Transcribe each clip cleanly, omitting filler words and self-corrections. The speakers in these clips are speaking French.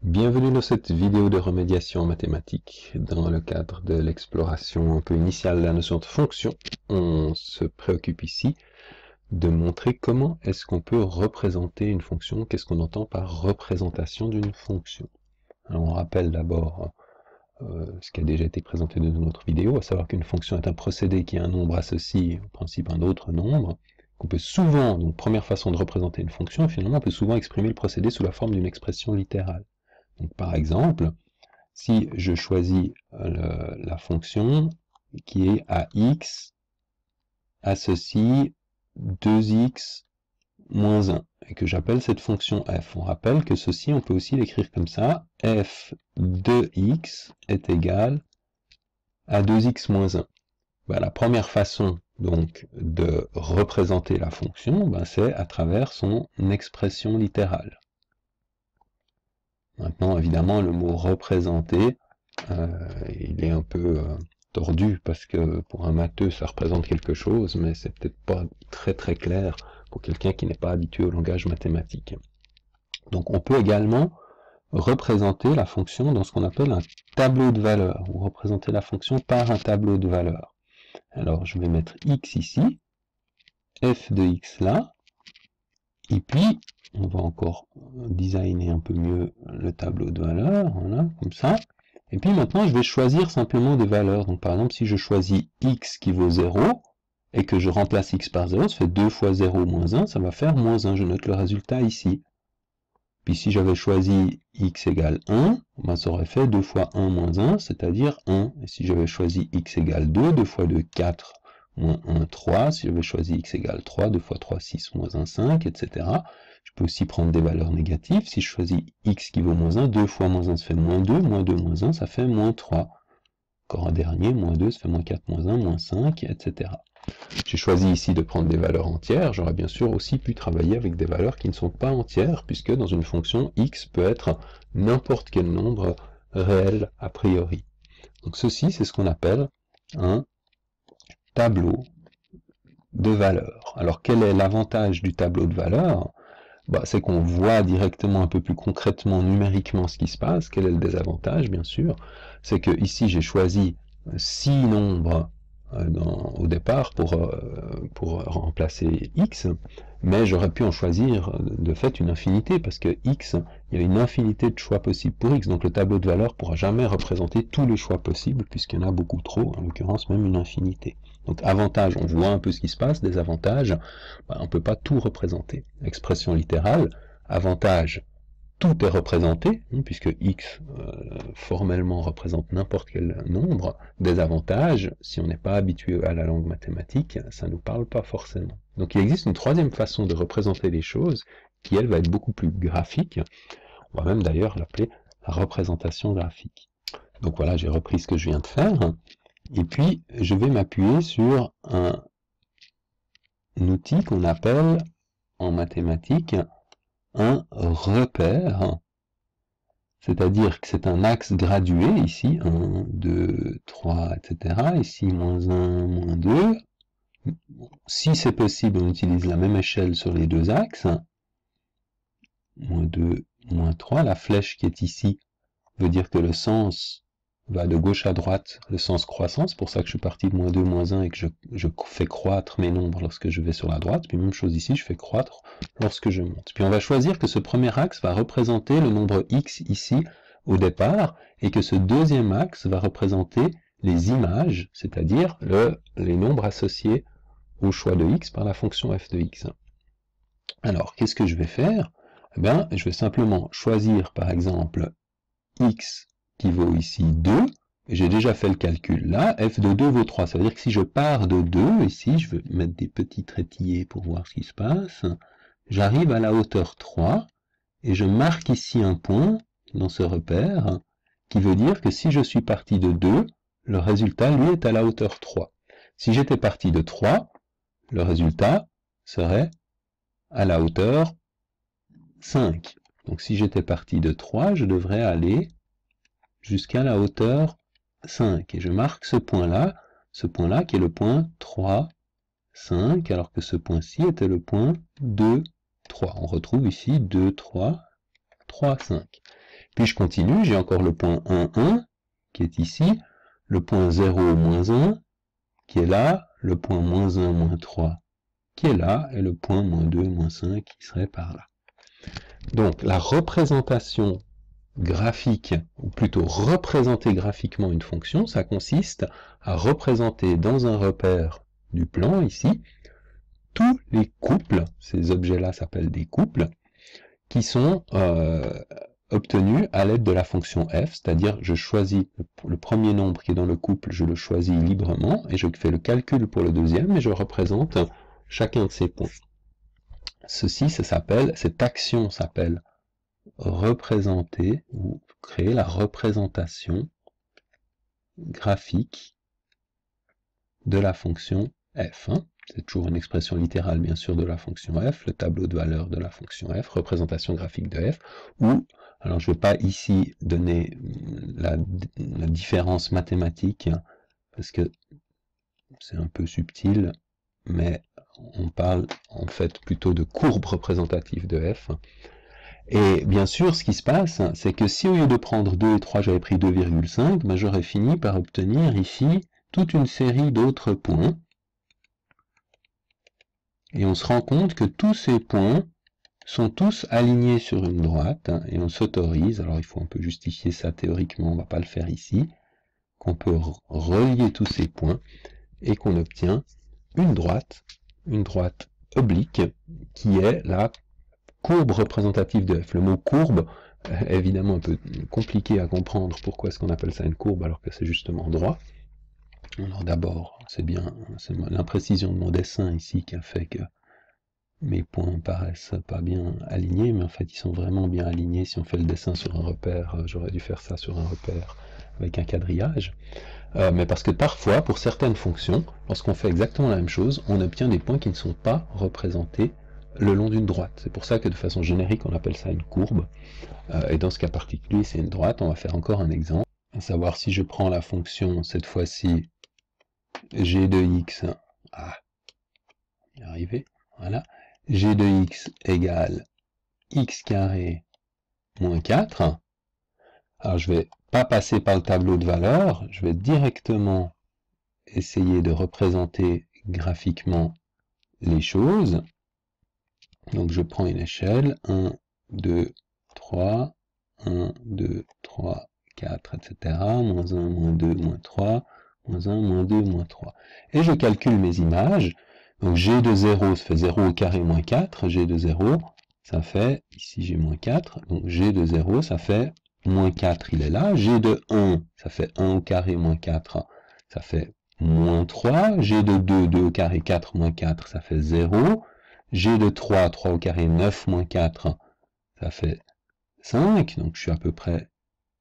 Bienvenue dans cette vidéo de remédiation en mathématiques. Dans le cadre de l'exploration un peu initiale de la notion de fonction, on se préoccupe ici de montrer comment est-ce qu'on peut représenter une fonction, qu'est-ce qu'on entend par représentation d'une fonction. Alors on rappelle d'abord ce qui a déjà été présenté dans une autre vidéo, à savoir qu'une fonction est un procédé qui a un nombre associé, au principe un autre nombre, qu'on peut souvent, donc première façon de représenter une fonction, finalement on peut souvent exprimer le procédé sous la forme d'une expression littérale. Donc, par exemple, si je choisis la fonction qui est à x associe 2x moins 1, et que j'appelle cette fonction f, on rappelle que ceci, on peut aussi l'écrire comme ça, f de x est égal à 2x moins 1. Ben, la première façon donc de représenter la fonction, ben, c'est à travers son expression littérale. Maintenant, évidemment, le mot représenter, il est un peu tordu parce que pour un matheux, ça représente quelque chose, mais c'est peut-être pas très très clair pour quelqu'un qui n'est pas habitué au langage mathématique. Donc, on peut également représenter la fonction dans ce qu'on appelle un tableau de valeurs, ou représenter la fonction par un tableau de valeurs. Alors, je vais mettre x ici, f de x là, et puis, on va encore designer un peu mieux le tableau de valeurs, voilà, comme ça. Et puis maintenant, je vais choisir simplement des valeurs. Donc par exemple, si je choisis x qui vaut 0, et que je remplace x par 0, ça fait 2 fois 0 moins 1, ça va faire moins 1. Je note le résultat ici. Puis si j'avais choisi x égale 1, ben ça aurait fait 2 fois 1 moins 1, c'est-à-dire 1. Et si j'avais choisi x égale 2, 2 fois 2, 4, moins 1, 3. Si j'avais choisi x égale 3, 2 fois 3, 6, moins 1, 5, etc. Je peux aussi prendre des valeurs négatives. Si je choisis x qui vaut moins 1, 2 fois moins 1, ça fait moins 2 moins 1, ça fait moins 3. Encore un dernier, moins 2, ça fait moins 4, moins 1, moins 5, etc. J'ai choisi ici de prendre des valeurs entières. J'aurais bien sûr aussi pu travailler avec des valeurs qui ne sont pas entières, puisque dans une fonction, x peut être n'importe quel nombre réel a priori. Donc ceci, c'est ce qu'on appelle un tableau de valeurs. Alors quel est l'avantage du tableau de valeurs? C'est qu'on voit directement un peu plus concrètement, numériquement ce qui se passe. Quel est le désavantage, bien sûr? C'est que ici j'ai choisi 6 nombres au départ pour remplacer x, mais j'aurais pu en choisir de fait une infinité, parce que x, il y a une infinité de choix possibles pour x, donc le tableau de valeurs ne pourra jamais représenter tous les choix possibles, puisqu'il y en a beaucoup trop, en l'occurrence même une infinité. Donc avantage, on voit un peu ce qui se passe, désavantage, on ne peut pas tout représenter. Expression littérale, avantage, tout est représenté, puisque x formellement représente n'importe quel nombre. Désavantage, si on n'est pas habitué à la langue mathématique, ça ne nous parle pas forcément. Donc il existe une troisième façon de représenter les choses, qui elle va être beaucoup plus graphique. On va même d'ailleurs l'appeler la représentation graphique. Donc voilà, j'ai repris ce que je viens de faire, et puis je vais m'appuyer sur un outil qu'on appelle en mathématiques un repère, c'est-à-dire que c'est un axe gradué, ici, 1, 2, 3, etc., ici, moins 1, moins 2. Si c'est possible, on utilise la même échelle sur les deux axes, moins 2, moins 3. La flèche qui est ici veut dire que le sens va de gauche à droite, le sens croissant, c'est pour ça que je suis parti de moins 2, moins 1 et que je fais croître mes nombres lorsque je vais sur la droite, puis même chose ici, je fais croître lorsque je monte. Puis on va choisir que ce premier axe va représenter le nombre x ici au départ, et que ce deuxième axe va représenter les images, c'est-à-dire les nombres associés au choix de x par la fonction f de x. Alors, qu'est-ce que je vais faire? Eh bien, je vais simplement choisir, par exemple, x qui vaut ici 2, et j'ai déjà fait le calcul là, f de 2 vaut 3, ça veut dire que si je pars de 2, ici, je vais mettre des petits traitillés pour voir ce qui se passe, j'arrive à la hauteur 3, et je marque ici un point dans ce repère, qui veut dire que si je suis parti de 2, le résultat, lui, est à la hauteur 3. Si j'étais parti de 3, le résultat serait à la hauteur 5. Donc si j'étais parti de 3, je devrais aller jusqu'à la hauteur 5. Et je marque ce point-là qui est le point 3, 5, alors que ce point-ci était le point 2, 3. On retrouve ici 2, 3, 3, 5. Puis je continue, j'ai encore le point 1, 1, qui est ici, le point 0, moins 1, qui est là, le point moins 1, moins 3, qui est là, et le point moins 2, moins 5, qui serait par là. Donc, la représentation graphique, ou plutôt représenter graphiquement une fonction, ça consiste à représenter dans un repère du plan, ici, tous les couples, ces objets-là s'appellent des couples, qui sont obtenus à l'aide de la fonction f, c'est-à-dire je choisis le premier nombre qui est dans le couple, je le choisis librement, et je fais le calcul pour le deuxième, et je représente chacun de ces points. Ceci, cette action s'appelle représenter, ou créer la représentation graphique de la fonction f. C'est toujours une expression littérale, bien sûr, de la fonction f, le tableau de valeurs de la fonction f, représentation graphique de f, ou, alors je ne vais pas ici donner la différence mathématique, parce que c'est un peu subtil, mais on parle en fait plutôt de courbe représentative de f. Et bien sûr, ce qui se passe, c'est que si au lieu de prendre 2 et 3, j'avais pris 2,5, ben j'aurais fini par obtenir ici toute une série d'autres points. Et on se rend compte que tous ces points sont tous alignés sur une droite, et on s'autorise, alors il faut un peu justifier ça théoriquement, on ne va pas le faire ici, qu'on peut relier tous ces points, et qu'on obtient une droite oblique, qui est la courbe représentative de f. Le mot courbe est évidemment un peu compliqué à comprendre pourquoi est-ce qu'on appelle ça une courbe alors que c'est justement droit. Alors d'abord, c'est l'imprécision de mon dessin ici qui a fait que mes points paraissent pas bien alignés, mais en fait ils sont vraiment bien alignés. Si on fait le dessin sur un repère, j'aurais dû faire ça sur un repère avec un quadrillage. Mais parce que parfois, pour certaines fonctions, lorsqu'on fait exactement la même chose, on obtient des points qui ne sont pas représentés le long d'une droite. C'est pour ça que de façon générique, on appelle ça une courbe. Et dans ce cas particulier, c'est une droite. On va faire encore un exemple. À savoir, si je prends la fonction, cette fois-ci, g de x, on y est arrivé, voilà, g de x égale x carré moins 4. Alors, je vais pas passer par le tableau de valeurs, je vais directement essayer de représenter graphiquement les choses. Donc je prends une échelle, 1, 2, 3, 1, 2, 3, 4, etc. Moins 1, moins 2, moins 3, moins 1, moins 2, moins 3. Et je calcule mes images. Donc g de 0, ça fait 0 au carré moins 4. G de 0, ça fait, ici j'ai moins 4. Donc g de 0, ça fait moins 4, il est là. G de 1, ça fait 1 au carré moins 4, ça fait moins 3. G de 2, 2 au carré 4 moins 4, ça fait 0. G de 3, 3 au carré 9 moins 4, ça fait 5. Donc je suis à peu près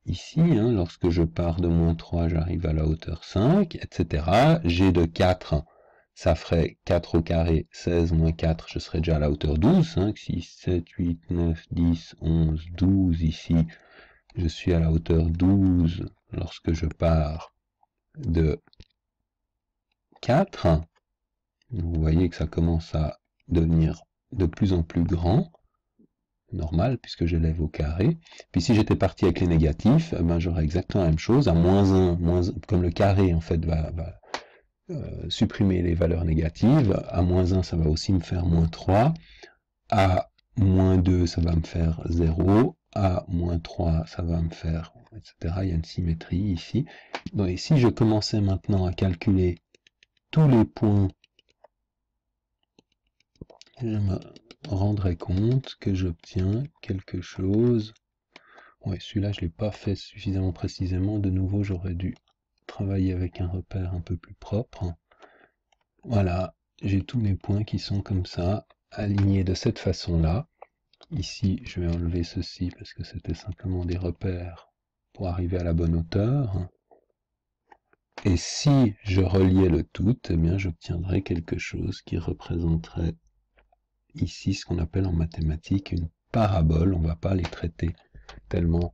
ici. Lorsque je pars de moins 3, j'arrive à la hauteur 5, etc. G de 4, ça ferait 4 au carré, 16 moins 4, je serais déjà à la hauteur 12. 5, 6, 7, 8, 9, 10, 11, 12 ici. Je suis à la hauteur 12 lorsque je pars de 4. Vous voyez que ça commence à devenir de plus en plus grand, normal, puisque j'élève au carré. Puis si j'étais parti avec les négatifs, ben, j'aurais exactement la même chose, à moins 1, comme le carré en fait va supprimer les valeurs négatives, à moins 1 ça va aussi me faire moins 3, à moins 2 ça va me faire 0, à moins 3 ça va me faire, etc. Il y a une symétrie ici. Donc, et si je commençais maintenant à calculer tous les points, je me rendrai compte que j'obtiens quelque chose. Ouais, celui-là, je ne l'ai pas fait suffisamment précisément. De nouveau, j'aurais dû travailler avec un repère un peu plus propre. Voilà, j'ai tous mes points qui sont comme ça, alignés de cette façon-là. Ici, je vais enlever ceci parce que c'était simplement des repères pour arriver à la bonne hauteur. Et si je reliais le tout, eh bien, j'obtiendrais quelque chose qui représenterait ici ce qu'on appelle en mathématiques une parabole. On ne va pas les traiter tellement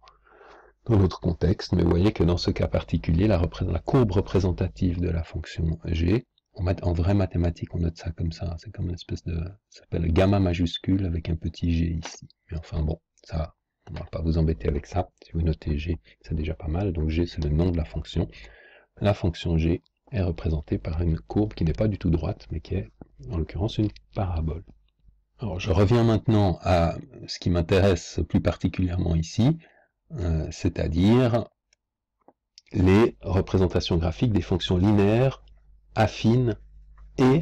dans notre contexte, mais vous voyez que dans ce cas particulier, la courbe représentative de la fonction g, en vraie mathématique, on note ça comme ça, c'est comme une espèce de, ça s'appelle gamma majuscule avec un petit g ici. Mais enfin bon, ça, On ne va pas vous embêter avec ça. Si vous notez g, c'est déjà pas mal. Donc g, c'est le nom de la fonction. La fonction g est représentée par une courbe qui n'est pas du tout droite, mais qui est, en l'occurrence, une parabole. Alors, je reviens maintenant à ce qui m'intéresse plus particulièrement ici, c'est-à-dire les représentations graphiques des fonctions linéaires, affines et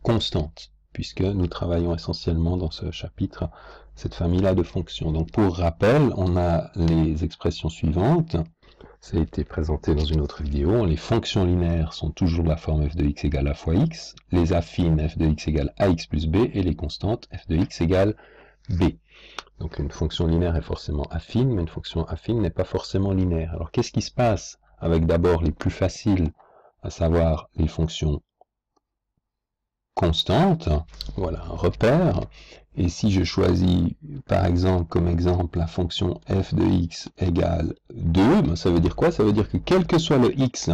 constantes, puisque nous travaillons essentiellement dans ce chapitre cette famille-là de fonctions. Donc pour rappel, on a les expressions suivantes, ça a été présenté dans une autre vidéo, les fonctions linéaires sont toujours de la forme f de x égale a fois x, les affines f de x égale ax plus b, et les constantes f de x égale b. Donc une fonction linéaire est forcément affine, mais une fonction affine n'est pas forcément linéaire. Alors qu'est-ce qui se passe avec d'abord les plus faciles, à savoir les fonctions constantes? Voilà un repère. Et si je choisis par exemple comme exemple la fonction f de x égale 2, ben ça veut dire quoi? Ça veut dire que quel que soit le x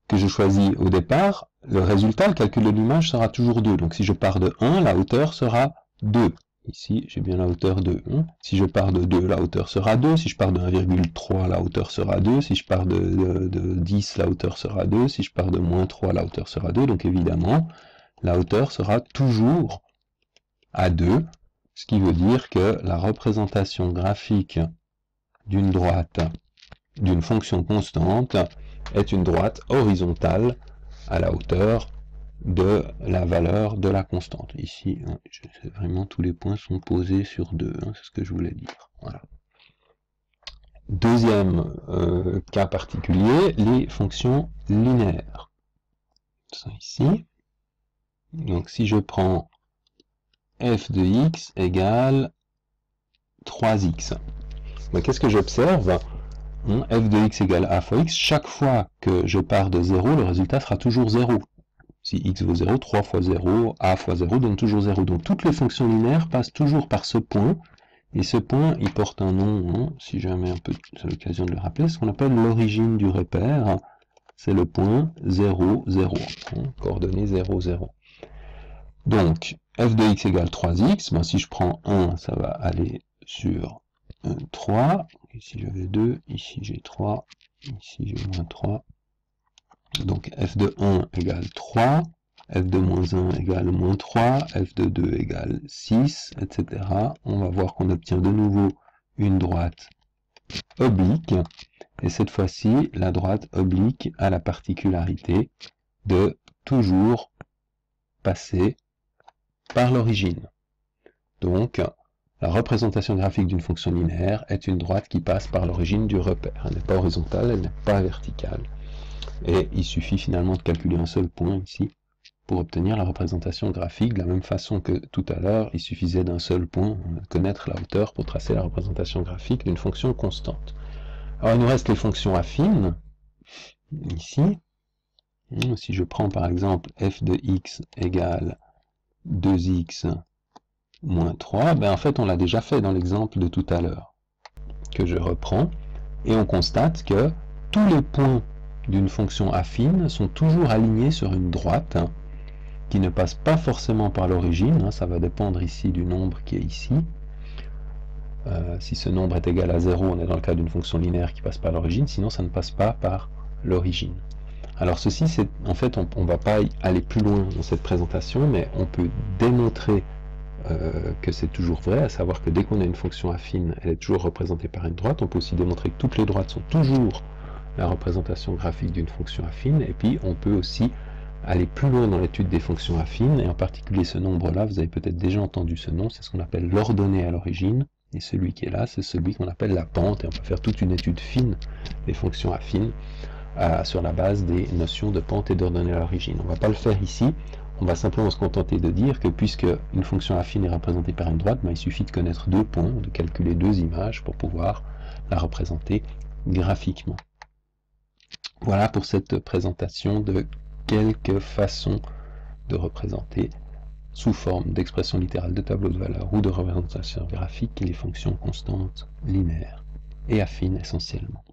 que je choisis au départ, le résultat, le calcul de l'image sera toujours 2. Donc si je pars de 1, la hauteur sera 2. Ici, j'ai bien la hauteur de 1. Si je pars de 2, la hauteur sera 2. Si je pars de 1,3, la hauteur sera 2. Si je pars de 10, la hauteur sera 2. Si je pars de moins 3, la hauteur sera 2. Donc évidemment, la hauteur sera toujours à 2, ce qui veut dire que la représentation graphique d'une droite, d'une fonction constante, est une droite horizontale à la hauteur de la valeur de la constante. Ici, vraiment tous les points sont posés sur 2, c'est ce que je voulais dire. Voilà. Deuxième cas particulier, les fonctions linéaires. Ça ici. Donc si je prends f de x égale 3x, qu'est-ce que j'observe? F de x égale a fois x, chaque fois que je pars de 0, le résultat sera toujours 0. Si x vaut 0, 3 fois 0, a fois 0 donne toujours 0. Donc toutes les fonctions linéaires passent toujours par ce point, et ce point, il porte un nom, si jamais un peu, c'est l'occasion de le rappeler, ce qu'on appelle l'origine du repère, c'est le point 0, 0, coordonnée 0, 0. Donc, f de x égale 3x, si je prends 1, ça va aller sur 3, ici j'avais 2, ici j'ai 3, ici j'ai moins 3, donc f de 1 égale 3, f de moins 1 égale moins 3, f de 2 égale 6, etc. On va voir qu'on obtient de nouveau une droite oblique, et cette fois-ci, la droite oblique a la particularité de toujours passer par l'origine. Donc, la représentation graphique d'une fonction linéaire est une droite qui passe par l'origine du repère. Elle n'est pas horizontale, elle n'est pas verticale. Et il suffit finalement de calculer un seul point ici pour obtenir la représentation graphique, de la même façon que tout à l'heure, il suffisait d'un seul point, connaître la hauteur pour tracer la représentation graphique d'une fonction constante. Alors il nous reste les fonctions affines, ici. Si je prends par exemple f de x égale 2x moins 3, en fait on l'a déjà fait dans l'exemple de tout à l'heure, que je reprends, et on constate que tous les points d'une fonction affine sont toujours alignés sur une droite qui ne passe pas forcément par l'origine, ça va dépendre ici du nombre qui est ici. Si ce nombre est égal à 0, on est dans le cas d'une fonction linéaire qui passe par l'origine, sinon ça ne passe pas par l'origine. Alors ceci, c'est en fait, on ne va pas aller plus loin dans cette présentation, mais on peut démontrer que c'est toujours vrai, à savoir que dès qu'on a une fonction affine, elle est toujours représentée par une droite. On peut aussi démontrer que toutes les droites sont toujours la représentation graphique d'une fonction affine, et puis on peut aussi aller plus loin dans l'étude des fonctions affines, et en particulier ce nombre-là, vous avez peut-être déjà entendu ce nom, c'est ce qu'on appelle l'ordonnée à l'origine, et celui qui est là, c'est celui qu'on appelle la pente, et on peut faire toute une étude fine des fonctions affines sur la base des notions de pente et d'ordonnée à l'origine. On ne va pas le faire ici, on va simplement se contenter de dire que puisque une fonction affine est représentée par une droite, il suffit de connaître deux points, de calculer deux images pour pouvoir la représenter graphiquement. Voilà pour cette présentation de quelques façons de représenter sous forme d'expression littérale, de tableau de valeur ou de représentation graphique les fonctions constantes, linéaires et affines essentiellement.